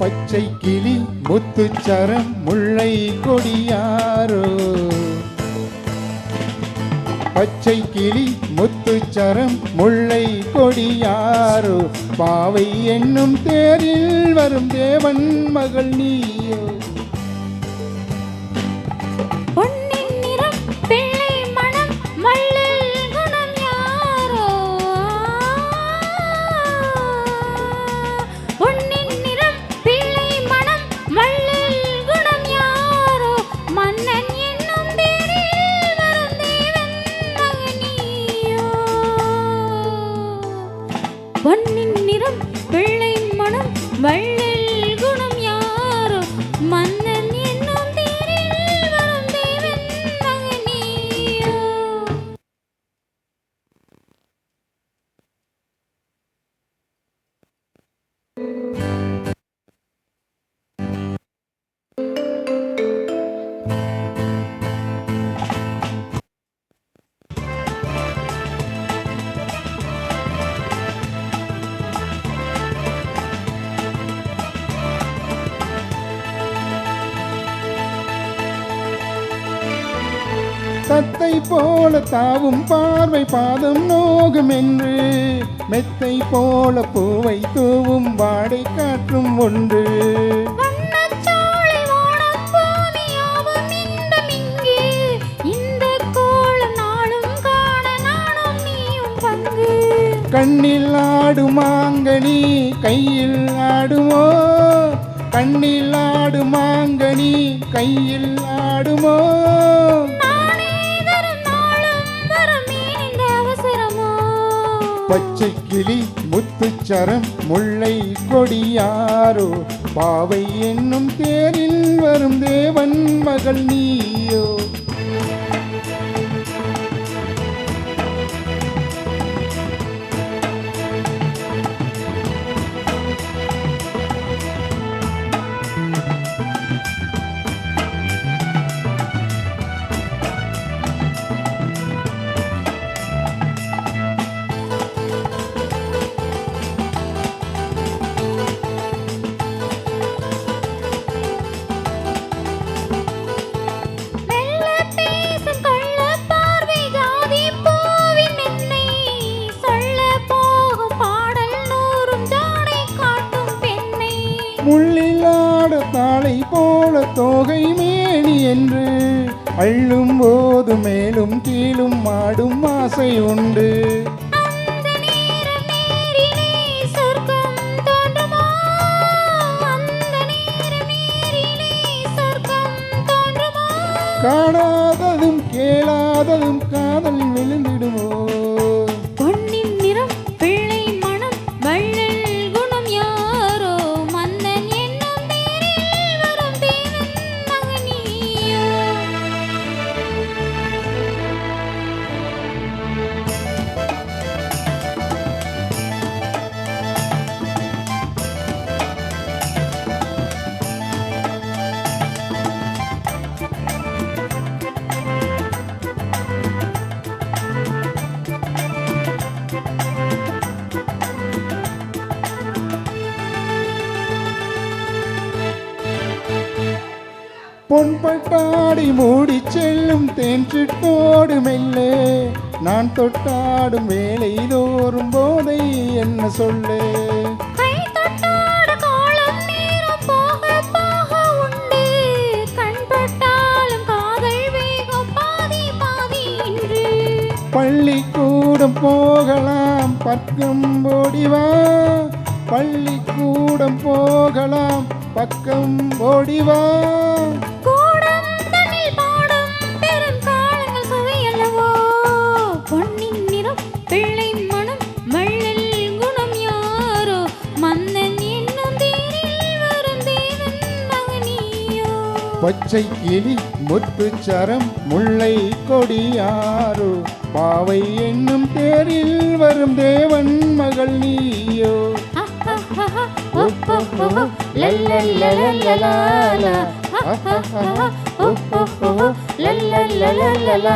பச்சை கிளி முத்துச்சரம் முல்லை கொடியாரோ பச்சை கிளி முத்துச்சரம் முல்லை கொடியாரோ பாவை என்னும் தேரில் வரும் தேவன் மகள் நீயோ பொன்னின் நிறம் வெள்ளை மனம் வள்ளல் குணம் யாரோ மன்னன் என்னும் தேரில் வரும் தேவன் மகனியோ. தத்தை போல தாவும் பார்வை பாதம் நோகும் என்று மெத்தை போல பூவை தூவும் வாடை காற்றும் ஒன்று கண்ணில் ஆடுமாங்கனி கையில் ஆடுமோ கண்ணில் ஆடுமாங்கனி கையில் ஆடுமோ பச்சை கிளி முத்துச்சரம் முல்லை கொடியாரோ பாவை என்னும் தேரில் வரும் தேவன் மகள் நீயோ முள்ளிலாட தாளை போல தோகை மேனி என்று அள்ளும் போது மேலும் கீழும் ஆடும் ஆசை உண்டு காணாததும் கேளாததும் காதல் விழுந்திடுமோ பொன்னின் நிறம் வெள்ளை மனம் வள்ளல் குணம் யாரோ மன்னன் என்னும் தேரில் வரும் தேவன் மகனியோ. பொன்பட்டாடி மூடி செல்லும் தேன்றிட்டோடு மெல்லே நான் தொட்டாடும் வேலை தோறும் போதை என்ன சொல்லு பள்ளிக்கூடம் போகலாம் பக்கம் ஓடிவா பள்ளிக்கூடம் போகலாம் பக்கம் ஓடிவா பொன்னின் நிறம் வெள்ளை மனம் வள்ளல் குணம் யாரோ மன்னன் என்னும் தேரில் வரும் தேவன் மகனியோ. பச்சை கிளி முத்துச்சரம் முல்லை கொடியாரோ பாவை என்னும் தேரில் வரும் தேவன் மகள் நீயோ லல்லல்லல்லல்லா